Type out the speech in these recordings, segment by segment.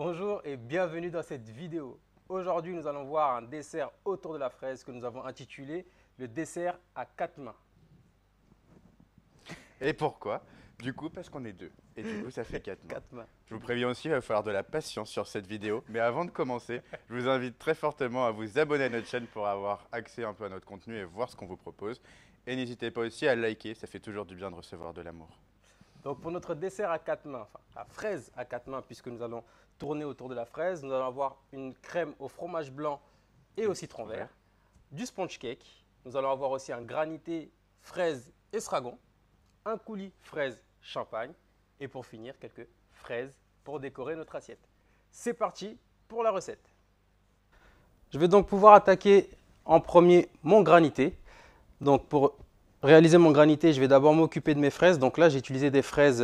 Bonjour et bienvenue dans cette vidéo. Aujourd'hui, nous allons voir un dessert autour de la fraise que nous avons intitulé le dessert à quatre mains. Et pourquoi? Du coup, parce qu'on est deux. Et du coup, ça fait 4 mains. Quatre mains. Je vous préviens aussi, il va falloir de la patience sur cette vidéo. Mais avant de commencer, je vous invite très fortement à vous abonner à notre chaîne pour avoir accès un peu à notre contenu et voir ce qu'on vous propose. Et n'hésitez pas aussi à liker, ça fait toujours du bien de recevoir de l'amour. Donc pour notre dessert à quatre mains, enfin la fraise à quatre mains, puisque nous allons tourner autour de la fraise, nous allons avoir une crème au fromage blanc et au citron vert, du sponge cake. Nous allons avoir aussi un granité fraise estragon, un coulis fraise champagne et pour finir quelques fraises pour décorer notre assiette. C'est parti pour la recette. Je vais donc pouvoir attaquer en premier mon granité. Donc pour réaliser mon granité, je vais d'abord m'occuper de mes fraises. Donc là, j'ai utilisé des fraises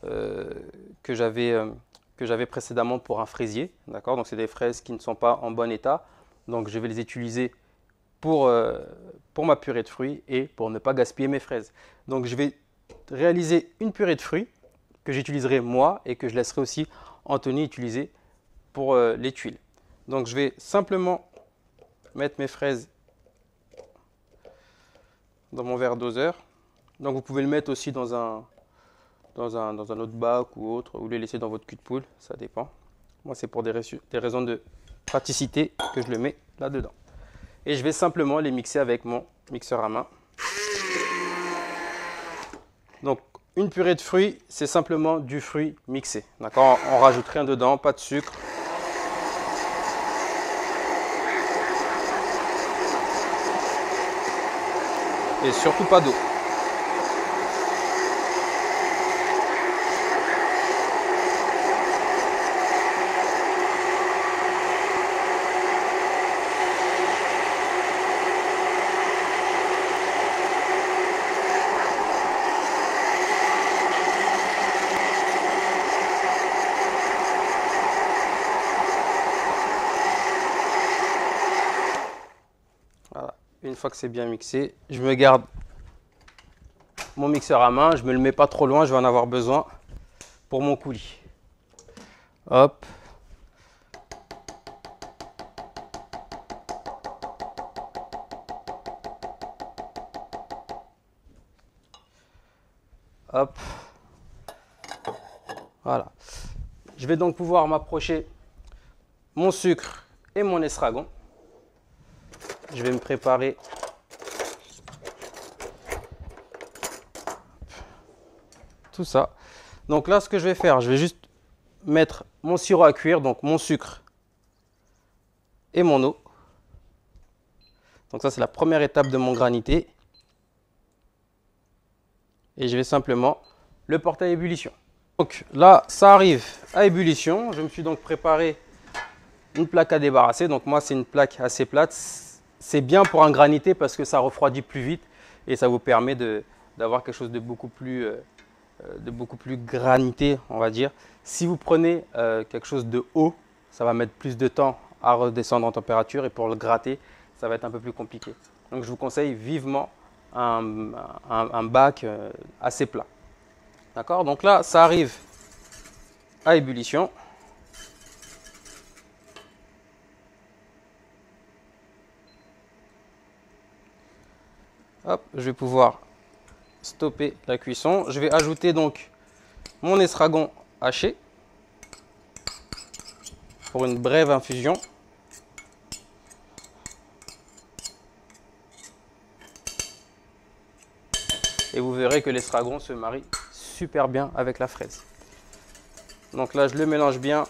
que j'avais précédemment pour un fraisier. D'accord. Donc c'est des fraises qui ne sont pas en bon état. Donc je vais les utiliser pour ma purée de fruits et pour ne pas gaspiller mes fraises. Donc je vais réaliser une purée de fruits que j'utiliserai moi et que je laisserai aussi Anthony utiliser pour les tuiles. Donc je vais simplement mettre mes fraises dans mon verre doseur. Donc vous pouvez le mettre aussi dans un autre bac ou autre, ou les laisser dans votre cul de poule, ça dépend. Moi c'est pour des raisons de praticité que je le mets là-dedans. Et je vais simplement les mixer avec mon mixeur à main. Donc une purée de fruits, c'est simplement du fruit mixé. D'accord. On rajoute rien dedans, pas de sucre. Et surtout pas d'eau. Voilà. Une fois que c'est bien mixé, je me garde mon mixeur à main, je ne me le mets pas trop loin, je vais en avoir besoin pour mon coulis. Hop. Hop. Voilà. Je vais donc pouvoir m'approcher mon sucre et mon estragon. Je vais me préparer tout ça. Donc là, ce que je vais faire, je vais juste mettre mon sirop à cuire, donc mon sucre et mon eau. Donc ça, c'est la première étape de mon granité. Et je vais simplement le porter à ébullition. Donc là, ça arrive à ébullition. Je me suis donc préparé une plaque à débarrasser. Donc moi, c'est une plaque assez plate. C'est bien pour un granité parce que ça refroidit plus vite et ça vous permet d'avoir quelque chose de beaucoup plus granité, on va dire. Si vous prenez quelque chose de haut, ça va mettre plus de temps à redescendre en température et pour le gratter, ça va être un peu plus compliqué. Donc je vous conseille vivement un bac assez plat. D'accord. Donc là, ça arrive à ébullition. Hop, je vais pouvoir stopper la cuisson. Je vais ajouter donc mon estragon haché pour une brève infusion. Et vous verrez que l'estragon se marie super bien avec la fraise. Donc là, je le mélange bien.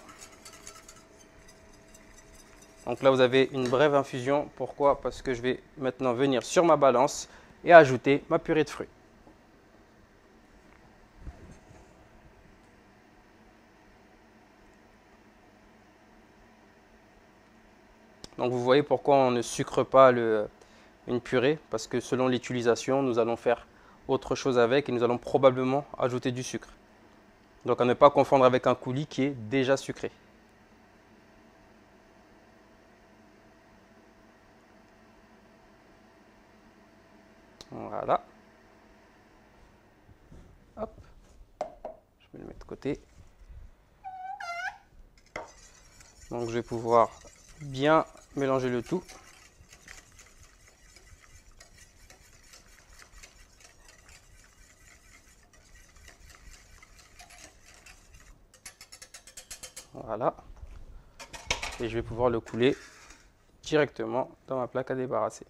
Donc là, vous avez une brève infusion. Pourquoi? Parce que je vais maintenant venir sur ma balance et ajouter ma purée de fruits. Donc vous voyez pourquoi on ne sucre pas une purée, parce que selon l'utilisation, nous allons faire autre chose avec et nous allons probablement ajouter du sucre. Donc à ne pas confondre avec un coulis qui est déjà sucré. Voilà. Hop. Je vais le mettre de côté. Donc je vais pouvoir bien mélanger le tout. Voilà. Et je vais pouvoir le couler directement dans ma plaque à débarrasser.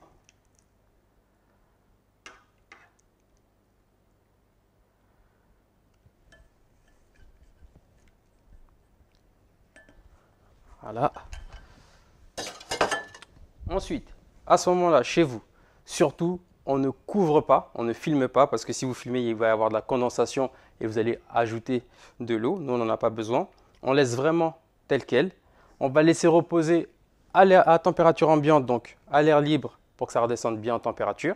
Voilà. Ensuite, à ce moment-là, chez vous, surtout, on ne couvre pas, on ne filme pas, parce que si vous filmez, il va y avoir de la condensation et vous allez ajouter de l'eau. Nous, on n'en a pas besoin. On laisse vraiment tel quel. On va laisser reposer à température ambiante, donc à l'air libre, pour que ça redescende bien en température.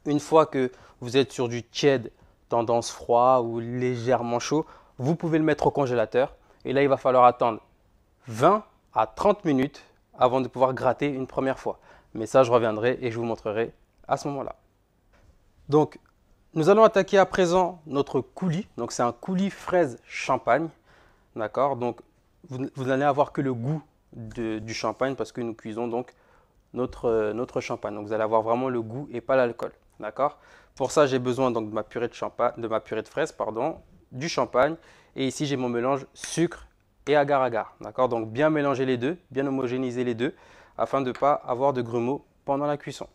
Une fois que vous êtes sur du tiède, tendance froid ou légèrement chaud, vous pouvez le mettre au congélateur. Et là, il va falloir attendre 20 à 30 minutes avant de pouvoir gratter une première fois. Mais ça, je reviendrai et je vous montrerai à ce moment-là. Donc, nous allons attaquer à présent notre coulis. Donc, c'est un coulis fraise champagne. D'accord. Donc, vous n'allez avoir que le goût du champagne parce que nous cuisons donc notre champagne. Donc, vous allez avoir vraiment le goût et pas l'alcool. D'accord. Pour ça, j'ai besoin donc de ma purée de fraise, du champagne. Et ici, j'ai mon mélange sucre et agar-agar. D'accord. Donc, bien mélanger les deux, bien homogénéiser les deux afin de ne pas avoir de grumeaux pendant la cuisson.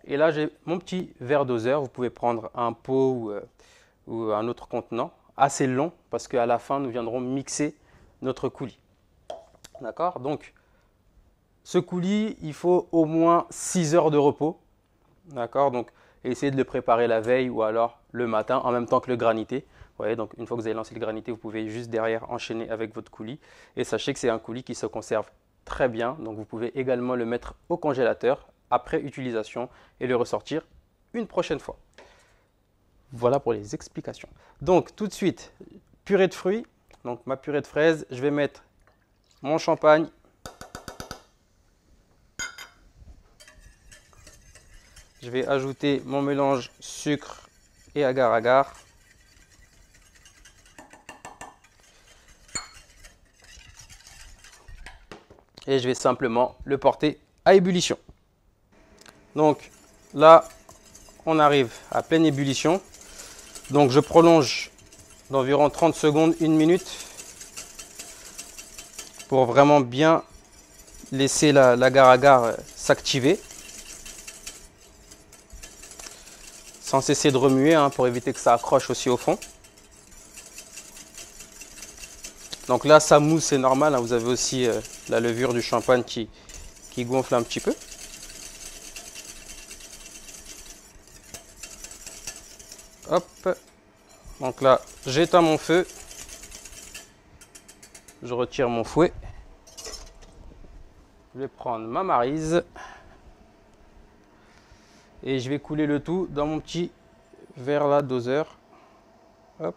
Et là, j'ai mon petit verre doseur. Vous pouvez prendre un pot ou un autre contenant assez long parce qu'à la fin, nous viendrons mixer notre coulis. D'accord. Donc, ce coulis, il faut au moins 6 heures de repos. D'accord. Donc, essayez de le préparer la veille ou alors le matin en même temps que le granité. Vous voyez, donc une fois que vous avez lancé le granité, vous pouvez juste derrière enchaîner avec votre coulis. Et sachez que c'est un coulis qui se conserve très bien. Donc, vous pouvez également le mettre au congélateur après utilisation et le ressortir une prochaine fois. Voilà pour les explications. Donc, tout de suite, purée de fruits. Donc, ma purée de fraises, je vais mettre mon champagne. Je vais ajouter mon mélange sucre et agar-agar. Et je vais simplement le porter à ébullition. Donc là, on arrive à pleine ébullition. Donc je prolonge d'environ 30 secondes, 1 minute pour vraiment bien laisser l'agar-agar s'activer. Sans cesser de remuer pour éviter que ça accroche aussi au fond. Donc là, ça mousse, c'est normal. Vous avez aussi la levure du champagne qui gonfle un petit peu. Hop. Donc là, j'éteins mon feu. Je retire mon fouet. Je vais prendre ma maryse. Et je vais couler le tout dans mon petit verre là, doseur. Hop.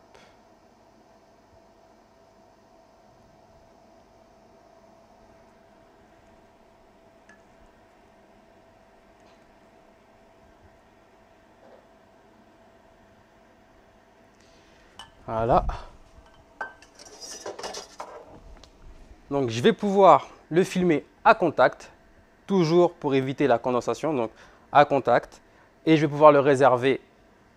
Voilà. Donc je vais pouvoir le filmer à contact, toujours pour éviter la condensation, donc à contact. Et je vais pouvoir le réserver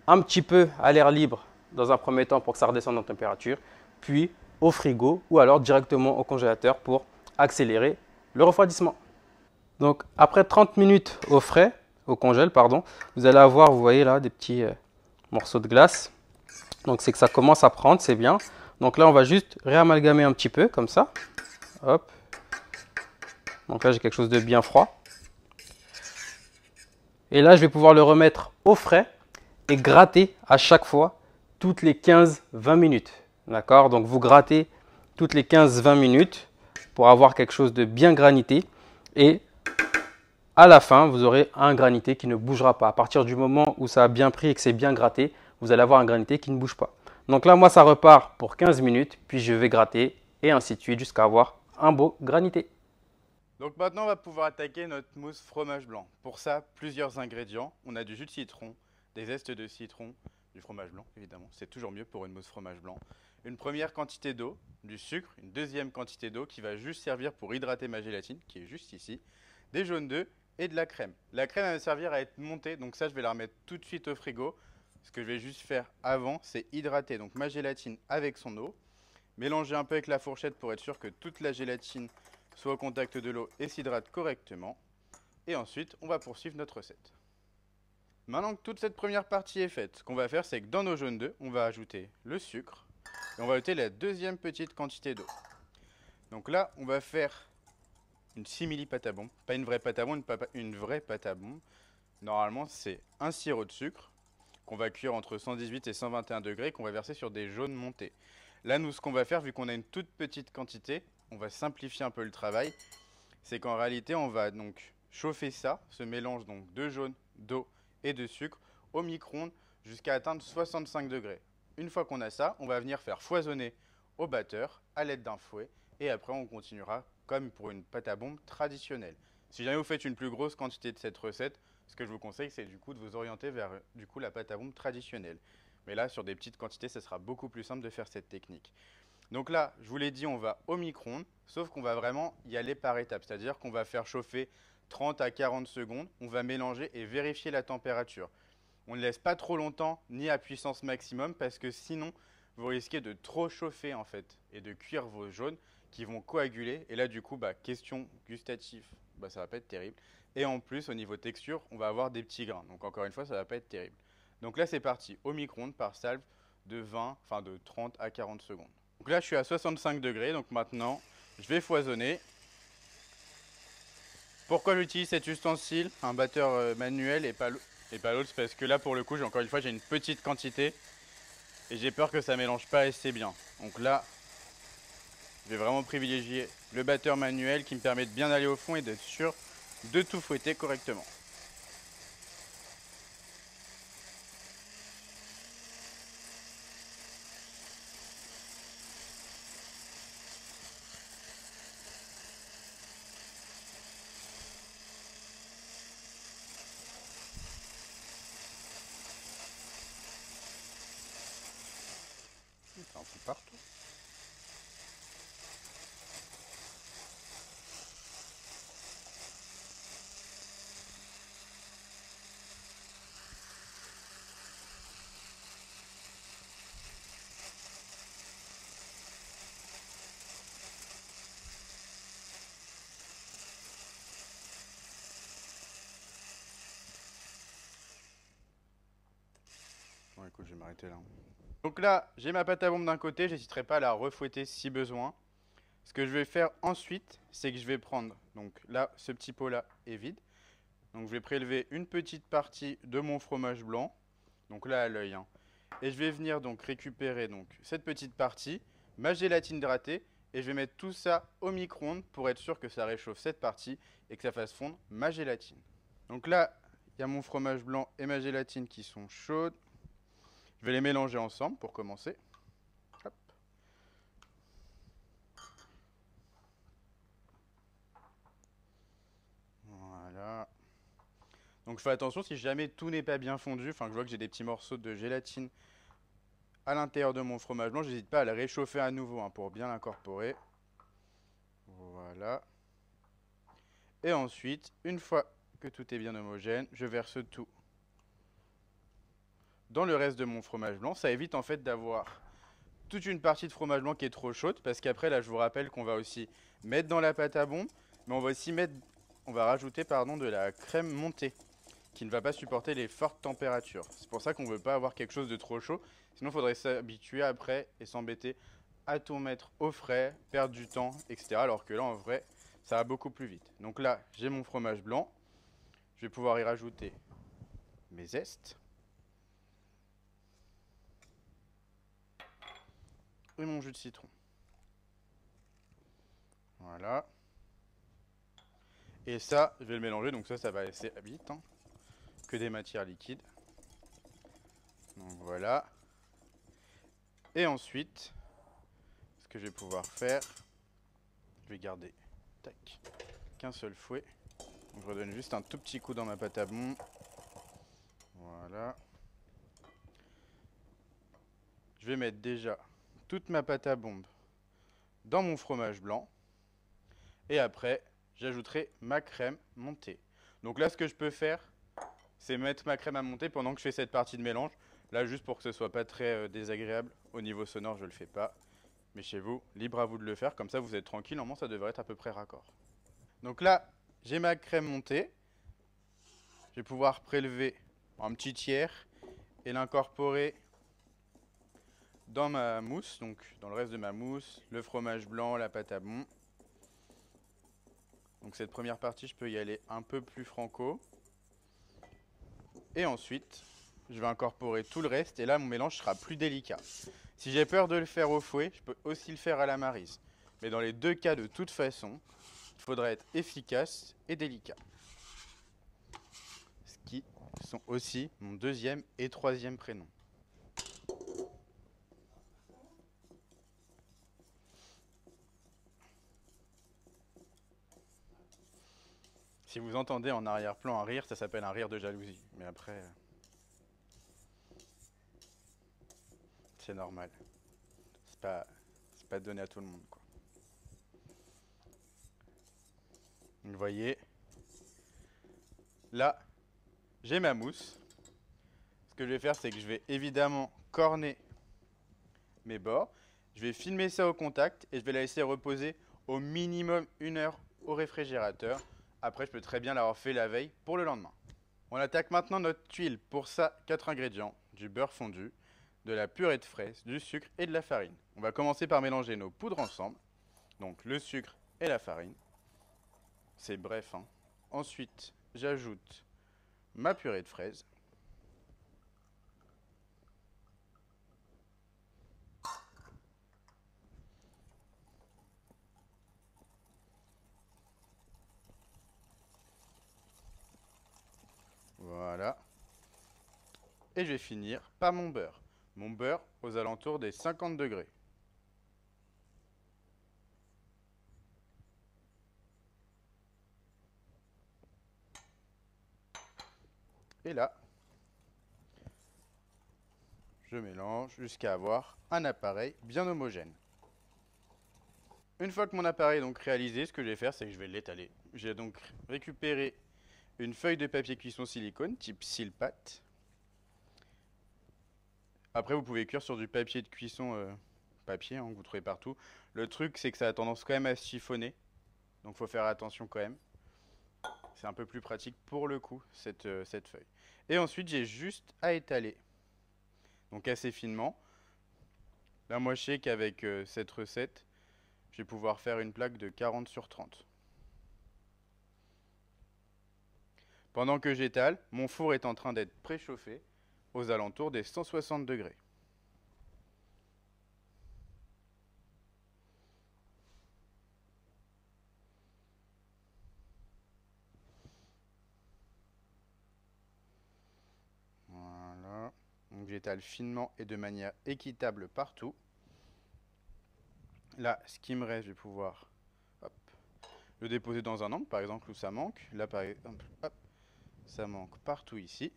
un petit peu à l'air libre dans un premier temps pour que ça redescende en température, puis au frigo ou alors directement au congélateur pour accélérer le refroidissement. Donc après 30 minutes au frais, au congèle, pardon, vous allez avoir, vous voyez là, des petits morceaux de glace. Donc c'est que ça commence à prendre, c'est bien. Donc là, on va juste réamalgamer un petit peu comme ça. Hop. Donc là, j'ai quelque chose de bien froid. Et là, je vais pouvoir le remettre au frais et gratter à chaque fois toutes les 15-20 minutes. D'accord? Donc vous grattez toutes les 15-20 minutes pour avoir quelque chose de bien granité. Et à la fin, vous aurez un granité qui ne bougera pas. À partir du moment où ça a bien pris et que c'est bien gratté, vous allez avoir un granité qui ne bouge pas. Donc là, moi, ça repart pour 15 minutes, puis je vais gratter et ainsi de suite jusqu'à avoir un beau granité. Donc maintenant, on va pouvoir attaquer notre mousse fromage blanc. Pour ça, plusieurs ingrédients. On a du jus de citron, des zestes de citron, du fromage blanc évidemment, c'est toujours mieux pour une mousse fromage blanc. Une première quantité d'eau, du sucre, une deuxième quantité d'eau qui va juste servir pour hydrater ma gélatine, qui est juste ici, des jaunes d'œufs et de la crème. La crème elle va servir à être montée, donc ça je vais la remettre tout de suite au frigo. Ce que je vais juste faire avant, c'est hydrater donc ma gélatine avec son eau, mélanger un peu avec la fourchette pour être sûr que toute la gélatine soit au contact de l'eau et s'hydrate correctement. Et ensuite, on va poursuivre notre recette. Maintenant que toute cette première partie est faite, ce qu'on va faire, c'est que dans nos jaunes d'œufs, on va ajouter le sucre et on va ajouter la deuxième petite quantité d'eau. Donc là, on va faire une simili pâte à bombe, pas une vraie pâte à bombe, une vraie pâte à bombe. Normalement, c'est un sirop de sucre qu'on va cuire entre 118 et 121 degrés, qu'on va verser sur des jaunes montés. Là, nous, ce qu'on va faire, vu qu'on a une toute petite quantité, on va simplifier un peu le travail. C'est qu'en réalité, on va donc chauffer ça, ce mélange donc de jaune, d'eau et de sucre, au micro-ondes jusqu'à atteindre 65 degrés. Une fois qu'on a ça, on va venir faire foisonner au batteur à l'aide d'un fouet. Et après, on continuera comme pour une pâte à bombe traditionnelle. Si jamais vous faites une plus grosse quantité de cette recette, ce que je vous conseille, c'est du coup de vous orienter vers la pâte à bombe traditionnelle. Mais là, sur des petites quantités, ce sera beaucoup plus simple de faire cette technique. Donc là, je vous l'ai dit, on va au micro-ondes, sauf qu'on va vraiment y aller par étapes. C'est-à-dire qu'on va faire chauffer 30 à 40 secondes, on va mélanger et vérifier la température. On ne laisse pas trop longtemps, ni à puissance maximum, parce que sinon, vous risquez de trop chauffer en fait, et de cuire vos jaunes qui vont coaguler. Et là, du coup, question gustative, ça va pas être terrible. Et en plus, au niveau texture, on va avoir des petits grains. Donc encore une fois, ça va pas être terrible. Donc là, c'est parti, au micro-ondes par salve de 30 à 40 secondes. Donc là, je suis à 65 degrés, donc maintenant, je vais foisonner. Pourquoi j'utilise cet ustensile, un batteur manuel et pas l'autre? C'est parce que là, pour le coup, encore une fois, j'ai une petite quantité et j'ai peur que ça mélange pas assez bien. Donc là, je vais vraiment privilégier le batteur manuel qui me permet de bien aller au fond et d'être sûr de tout fouetter correctement. Ça en fout partout. Bon, écoute, je vais m'arrêter là. Donc là, j'ai ma pâte à bombe d'un côté, j'hésiterai pas à la refouetter si besoin. Ce que je vais faire ensuite, c'est que je vais prendre, donc là, ce petit pot là est vide. Donc je vais prélever une petite partie de mon fromage blanc, donc là à l'œil, hein. Et je vais venir donc récupérer donc cette petite partie, ma gélatine hydratée, et je vais mettre tout ça au micro-ondes pour être sûr que ça réchauffe cette partie et que ça fasse fondre ma gélatine. Donc là, il y a mon fromage blanc et ma gélatine qui sont chaudes. Je vais les mélanger ensemble pour commencer. Hop. Voilà. Donc je fais attention si jamais tout n'est pas bien fondu, enfin que je vois que j'ai des petits morceaux de gélatine à l'intérieur de mon fromage blanc, j'hésite pas à le réchauffer à nouveau pour bien l'incorporer. Voilà. Et ensuite, une fois que tout est bien homogène, je verse tout dans le reste de mon fromage blanc. Ça évite en fait d'avoir toute une partie de fromage blanc qui est trop chaude, parce qu'après là je vous rappelle qu'on va aussi mettre dans la pâte à bombe, mais on va rajouter de la crème montée qui ne va pas supporter les fortes températures. C'est pour ça qu'on ne veut pas avoir quelque chose de trop chaud, sinon il faudrait s'habituer après et s'embêter à tout mettre au frais, perdre du temps, etc. Alors que là en vrai ça va beaucoup plus vite. Donc là j'ai mon fromage blanc, je vais pouvoir y rajouter mes zestes et mon jus de citron. Voilà. Et ça, je vais le mélanger, donc ça va assez vite, hein, que des matières liquides. Donc voilà. Et ensuite, ce que je vais pouvoir faire, je vais garder qu'un seul fouet. Donc je redonne juste un tout petit coup dans ma pâte à bombe. Voilà. je vais mettre déjà toute ma pâte à bombe dans mon fromage blanc. Et après, j'ajouterai ma crème montée. Donc là, ce que je peux faire, c'est mettre ma crème à monter pendant que je fais cette partie de mélange. Là, juste pour que ce soit pas très désagréable. Au niveau sonore, je ne le fais pas. Mais chez vous, libre à vous de le faire. Comme ça, vous êtes tranquille. Normalement, ça devrait être à peu près raccord. Donc là, j'ai ma crème montée. Je vais pouvoir prélever un petit tiers et l'incorporer dans ma mousse. Donc, dans le reste de ma mousse, le fromage blanc, la pâte à bon. Donc cette première partie, je peux y aller un peu plus franco. Et ensuite, je vais incorporer tout le reste. Et là, mon mélange sera plus délicat. Si j'ai peur de le faire au fouet, je peux aussi le faire à la maryse. Mais dans les deux cas, de toute façon, il faudra être efficace et délicat. Ce qui sont aussi mon deuxième et troisième prénom. Si vous entendez en arrière-plan un rire, ça s'appelle un rire de jalousie. Mais après, c'est normal. C'est pas donné à tout le monde, quoi. Vous voyez, là, j'ai ma mousse. Ce que je vais faire, c'est que je vais évidemment corner mes bords. Je vais filmer ça au contact et je vais la laisser reposer au minimum 1 heure au réfrigérateur. Après, je peux très bien l'avoir fait la veille pour le lendemain. On attaque maintenant notre tuile. Pour ça, 4 ingrédients, du beurre fondu, de la purée de fraises, du sucre et de la farine. On va commencer par mélanger nos poudres ensemble. Donc le sucre et la farine. C'est bref, hein. Ensuite, j'ajoute ma purée de fraises. Voilà. Et je vais finir par mon beurre. Mon beurre aux alentours des 50 degrés. Et là, je mélange jusqu'à avoir un appareil bien homogène. Une fois que mon appareil est donc réalisé, ce que je vais faire, c'est que je vais l'étaler. J'ai donc récupéré une feuille de papier cuisson silicone type Silpat. Après, vous pouvez cuire sur du papier de cuisson papier, hein, que vous trouvez partout. Le truc, c'est que ça a tendance quand même à se chiffonner. Donc, il faut faire attention quand même. C'est un peu plus pratique pour le coup, cette feuille. Et ensuite, j'ai juste à étaler. Donc, assez finement. Là, moi, je sais qu'avec cette recette, je vais pouvoir faire une plaque de 40 sur 30. Pendant que j'étale, mon four est en train d'être préchauffé aux alentours des 160 degrés. Voilà. Donc j'étale finement et de manière équitable partout. Là, ce qui me reste, je vais pouvoir le déposer dans un angle, par exemple, où ça manque. Là, par exemple, hop, ça manque partout ici.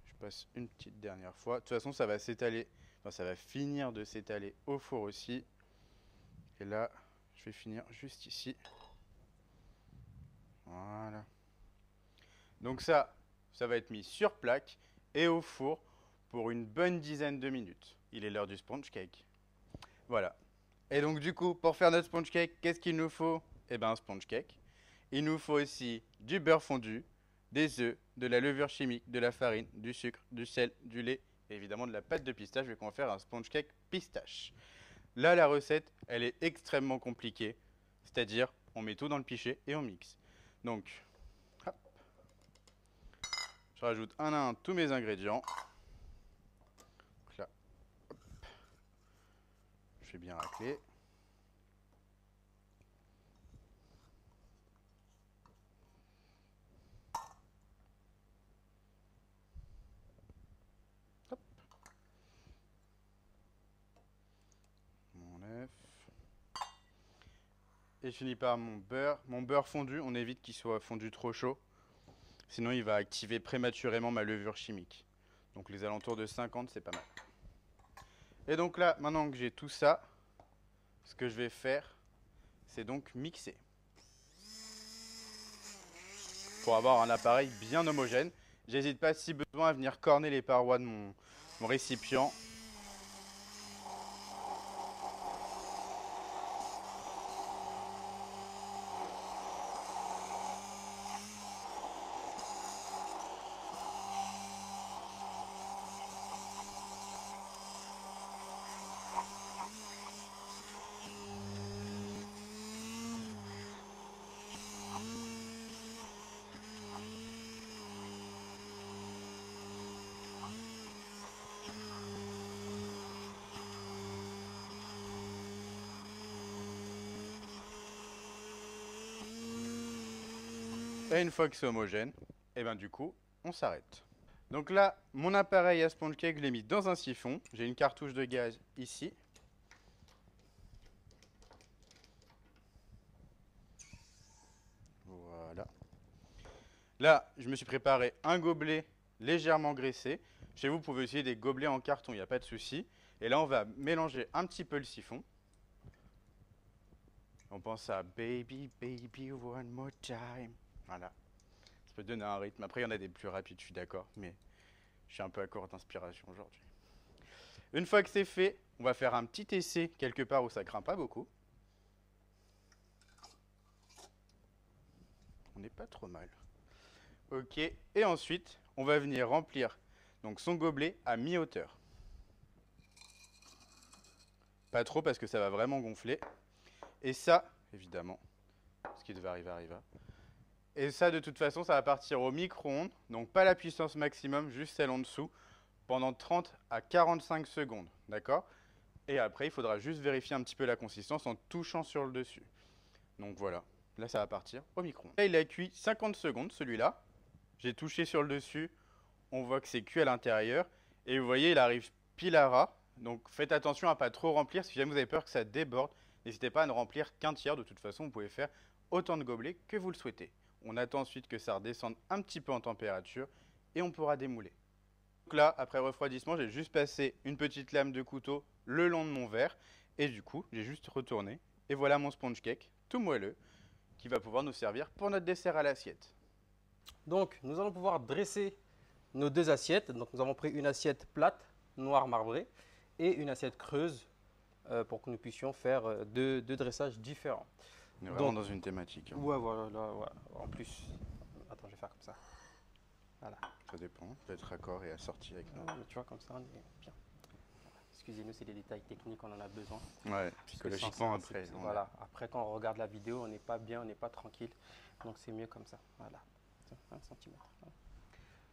Je passe une petite dernière fois. De toute façon, ça va s'étaler, enfin, ça va finir de s'étaler au four aussi. Et là, je vais finir juste ici. Voilà. Donc ça va être mis sur plaque et au four pour une bonne dizaine de minutes. Il est l'heure du sponge cake. Voilà. Et donc du coup, pour faire notre sponge cake, qu'est-ce qu'il nous faut? Eh bien un sponge cake. Il nous faut aussi du beurre fondu, des œufs, de la levure chimique, de la farine, du sucre, du sel, du lait et évidemment de la pâte de pistache vu qu'on va faire un sponge cake pistache. Là, la recette, elle est extrêmement compliquée. C'est-à-dire, on met tout dans le pichet et on mixe. Donc, hop. Je rajoute un à un tous mes ingrédients. Donc là, hop. Je fais bien racler. Hop. Mon œuf. Et je finis par mon beurre. Mon beurre fondu, on évite qu'il soit fondu trop chaud. Sinon, il va activer prématurément ma levure chimique. Donc les alentours de 50, c'est pas mal. Et donc là, maintenant que j'ai tout ça, ce que je vais faire, c'est donc mixer. Pour avoir un appareil bien homogène. J'hésite pas si besoin à venir corner les parois de mon récipient. Et une fois que c'est homogène, et ben du coup, on s'arrête. Donc là, mon appareil à sponge cake, je l'ai mis dans un siphon. J'ai une cartouche de gaz ici. Voilà. Là, je me suis préparé un gobelet légèrement graissé. Chez vous, vous pouvez utiliser des gobelets en carton, il n'y a pas de souci. Et là, on va mélanger un petit peu le siphon. On pense à Baby, baby, one more time. Voilà. Ça peut donner un rythme. Après, il y en a des plus rapides, je suis d'accord. Mais je suis un peu à court d'inspiration aujourd'hui. Une fois que c'est fait, on va faire un petit essai quelque part où ça craint pas beaucoup. On n'est pas trop mal. Ok. Et ensuite, on va venir remplir donc son gobelet à mi-hauteur. Pas trop parce que ça va vraiment gonfler. Et ça, évidemment, ce qui devait arriver arriva. Et ça, de toute façon, ça va partir au micro-ondes. Donc pas la puissance maximum, juste celle en dessous, pendant 30 à 45 secondes. D'accord? Et après, il faudra juste vérifier un petit peu la consistance en touchant sur le dessus. Donc voilà, là ça va partir au micro-ondes. Là, il a cuit 50 secondes, celui-là. J'ai touché sur le dessus, on voit que c'est cuit à l'intérieur. Et vous voyez, il arrive pile à ras. Donc faites attention à ne pas trop remplir. Si jamais vous avez peur que ça déborde, n'hésitez pas à ne remplir qu'un tiers. De toute façon, vous pouvez faire autant de gobelets que vous le souhaitez. On attend ensuite que ça redescende un petit peu en température et on pourra démouler. Donc là, après refroidissement, j'ai juste passé une petite lame de couteau le long de mon verre. Et du coup, j'ai juste retourné. Et voilà mon sponge cake, tout moelleux, qui va pouvoir nous servir pour notre dessert à l'assiette. Donc, nous allons pouvoir dresser nos deux assiettes. Donc, nous avons pris une assiette plate, noire marbrée, et une assiette creuse pour que nous puissions faire deux dressages différents. On est vraiment dans une thématique. Hein. Ouais, voilà, ouais. En plus, attends, je vais faire comme ça. Voilà. Ça dépend, peut être raccord et assorti avec nous. Mais tu vois, comme ça, on est bien. Excusez-nous, c'est des détails techniques, on en a besoin. Ouais, psychologiquement après. Voilà, après quand on regarde la vidéo, on n'est pas bien, on n'est pas tranquille. Donc c'est mieux comme ça. Voilà, 1 cm.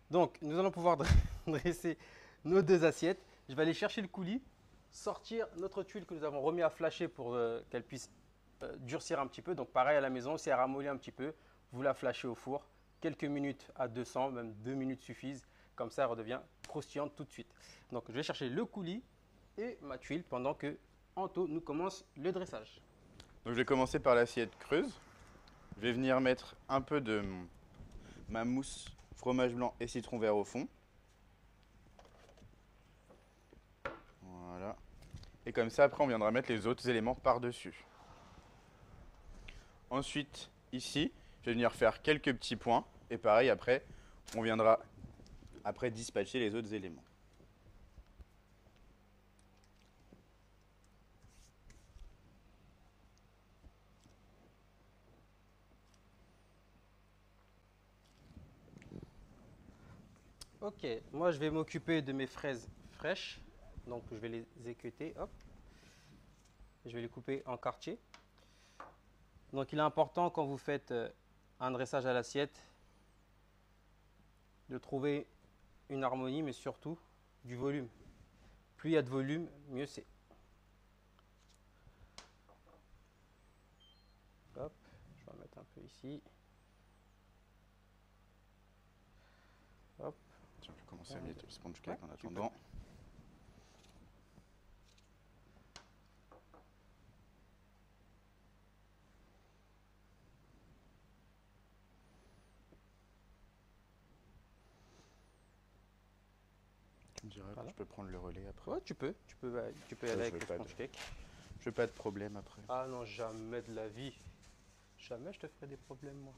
Donc nous allons pouvoir dresser nos deux assiettes. Je vais aller chercher le coulis, sortir notre tuile que nous avons remis à flasher pour qu'elle puisse durcir un petit peu. Donc pareil à la maison, c'est à ramollir un petit peu. Vous la flashez au four. Quelques minutes à 200, même 2 minutes suffisent. Comme ça, elle redevient croustillante tout de suite. Donc je vais chercher le coulis et ma tuile pendant que Anto nous commence le dressage. Donc je vais commencer par l'assiette creuse. Je vais venir mettre un peu de ma mousse fromage blanc et citron vert au fond. Voilà. Et comme ça, après, on viendra mettre les autres éléments par-dessus. Ensuite, ici, je vais venir faire quelques petits points. Et pareil, après, on viendra dispatcher les autres éléments. Ok, moi je vais m'occuper de mes fraises fraîches. Donc je vais les équeuter, hop. Je vais les couper en quartiers. Donc il est important quand vous faites un dressage à l'assiette de trouver une harmonie, mais surtout du volume. Plus il y a de volume, mieux c'est. Hop, je vais en mettre un peu ici. Hop. Tiens, je vais commencer à mettre le sponge cake en attendant. dirait. Voilà. Je peux prendre le relais après. Ouais, tu peux y aller avec le sponge cake. Je veux pas de problème après. Ah non, jamais de la vie. Jamais je te ferai des problèmes, moi.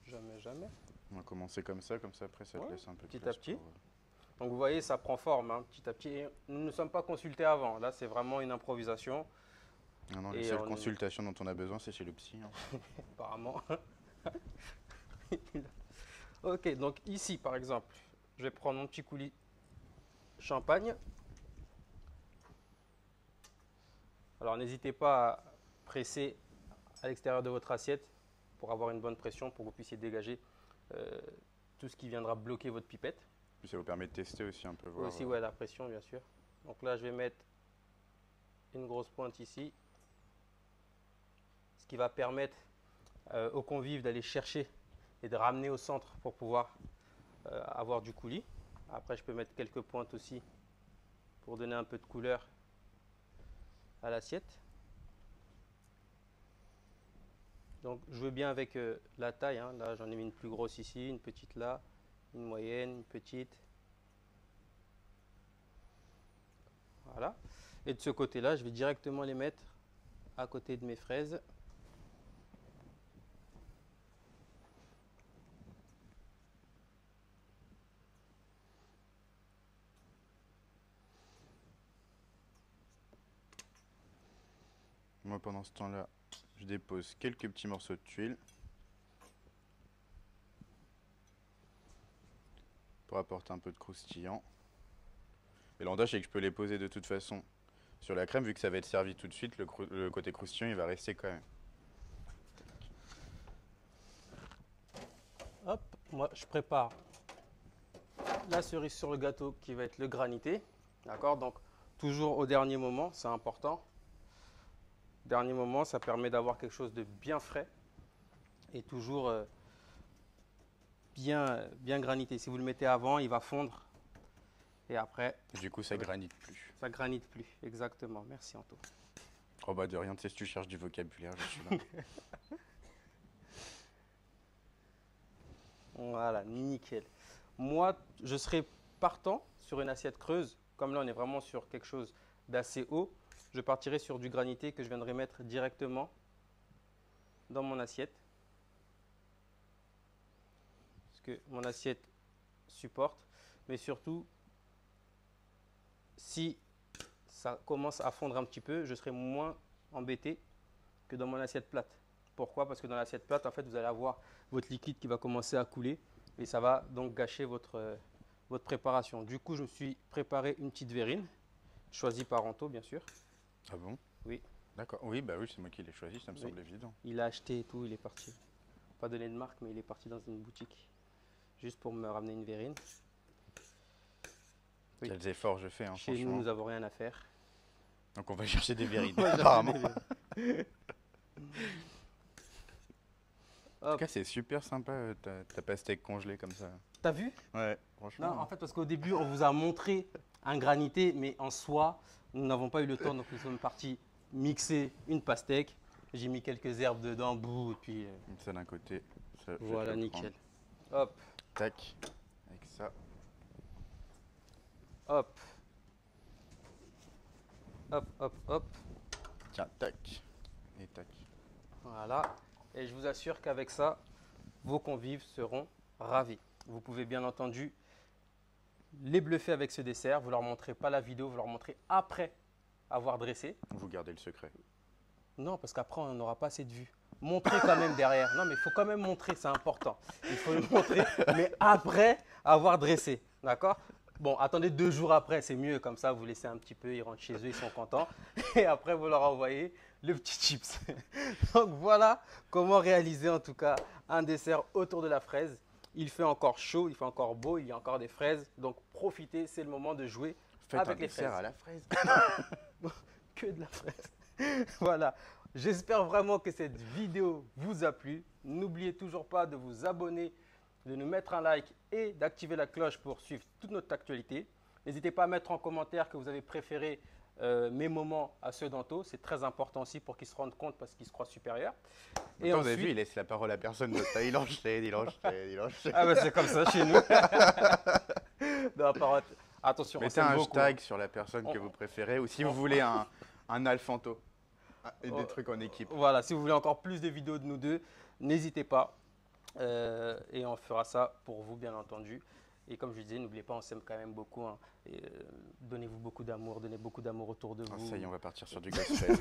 Jamais, jamais. On va commencer comme ça après ça te Ouais, laisse un peu de petit place à petit. pour, Donc vous voyez, ça prend forme, hein, petit à petit. Et nous ne nous sommes pas consultés avant. Là, c'est vraiment une improvisation, Non, non, Et les seules on- consultations dont on a besoin, c'est chez le psy. Hein. apparemment. Ok, donc ici, par exemple, je vais prendre mon petit coulis champagne. Alors n'hésitez pas à presser à l'extérieur de votre assiette pour avoir une bonne pression, pour que vous puissiez dégager tout ce qui viendra bloquer votre pipette. Puis ça vous permet de tester aussi un peu, voir. Aussi, ouais, la pression, bien sûr. Donc là, je vais mettre une grosse pointe ici, ce qui va permettre aux convives d'aller chercher et de ramener au centre pour pouvoir avoir du coulis. Après, je peux mettre quelques pointes aussi pour donner un peu de couleur à l'assiette. Donc, je veux bien avec la taille. Hein. Là, j'en ai mis une plus grosse ici, une petite là, une moyenne, une petite. Voilà. Et de ce côté-là, je vais directement les mettre à côté de mes fraises. Moi, pendant ce temps-là, je dépose quelques petits morceaux de tuile pour apporter un peu de croustillant. Et l'avantage, c'est que je peux les poser de toute façon sur la crème, vu que ça va être servi tout de suite, le côté croustillant, il va rester quand même. Hop, moi je prépare la cerise sur le gâteau qui va être le granité. D'accord, donc toujours au dernier moment, c'est important. Dernier moment, ça permet d'avoir quelque chose de bien frais et toujours bien granité. Si vous le mettez avant, il va fondre et après, Du coup, ça granite plus. ça granite plus. Exactement, merci Anto. Oh bah de rien, tu sais, si tu cherches du vocabulaire, je suis là. Voilà, nickel. Moi, je serais partant sur une assiette creuse. Comme là, on est vraiment sur quelque chose d'assez haut. Je partirai sur du granité que je viendrai mettre directement dans mon assiette. Parce que mon assiette supporte. Mais surtout, si ça commence à fondre un petit peu, je serai moins embêté que dans mon assiette plate. Pourquoi? Parce que dans l'assiette plate, en fait, vous allez avoir votre liquide qui va commencer à couler et ça va donc gâcher votre préparation. Du coup, je me suis préparé une petite verrine, choisie par Anto, bien sûr. Ah bon? Oui. D'accord. Oui, bah oui, c'est moi qui l'ai choisi, ça me Oui. semble évident. Il a acheté et tout, il est parti. Pas donné de marque, mais il est parti dans une boutique juste pour me ramener une verrine. Oui. Quels efforts je fais, hein, Chez nous, franchement. nous n'avons rien à faire. Donc on va chercher des verrines, On va chercher apparemment. des verrines. En tout Hop. cas, c'est super sympa ta pastèque congelée comme ça. T'as vu? Ouais, franchement. Non, en fait, parce qu'au début, on vous a montré un granité, mais en soi, nous n'avons pas eu le temps, donc nous sommes partis mixer une pastèque. J'ai mis quelques herbes dedans, bout, et puis Ça d'un côté. Ça, je vais te voilà, le nickel. prendre. Hop, Tac. Avec ça. hop, hop, hop, hop. Tiens, tac. Et tac. Voilà. Et je vous assure qu'avec ça, vos convives seront ravis. Vous pouvez bien entendu les bluffer avec ce dessert. Vous leur montrez pas la vidéo, vous leur montrez après avoir dressé. Vous gardez le secret. Non, parce qu'après, on n'aura pas assez de vues. Montrez quand même derrière. Non, mais il faut quand même montrer, c'est important. Il faut le montrer, mais après avoir dressé. D'accord? Bon, attendez 2 jours après, c'est mieux. Comme ça, vous laissez un petit peu, ils rentrent chez eux, ils sont contents. Et après, vous leur envoyez le petit chips. Donc voilà comment réaliser en tout cas un dessert autour de la fraise. Il fait encore chaud, il fait encore beau, il y a encore des fraises. Donc profitez, c'est le moment de jouer Faites avec un les dessert fraises. à la fraise. Que de la fraise. Voilà. J'espère vraiment que cette vidéo vous a plu. N'oubliez toujours pas de vous abonner, de nous mettre un like et d'activer la cloche pour suivre toute notre actualité. N'hésitez pas à mettre en commentaire que vous avez préféré mes moments à ceux d'Anto. C'est très important aussi pour qu'ils se rendent compte parce qu'ils se croient supérieurs. Et Attends, vous avez ensuite- vu, il laisse la parole à personne d'autre. Il enchaîne, il enchaîne, il enchaîne. Ah bah c'est comme ça chez nous. Non, attention, on Mettez s'aime un beaucoup. hashtag sur la personne que vous préférez ou si vous voulez un Alphanto. Et des trucs en équipe. Voilà, si vous voulez encore plus de vidéos de nous deux, n'hésitez pas. Et on fera ça pour vous, bien entendu. Et comme je disais, n'oubliez pas, on s'aime quand même beaucoup. Hein. Donnez-vous beaucoup d'amour, donnez beaucoup d'amour autour de Oh, vous. ça y est, on va partir sur du gospel.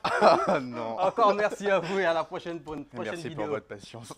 Ah non. Encore merci à vous et à la prochaine pour une prochaine Merci vidéo. pour votre patience.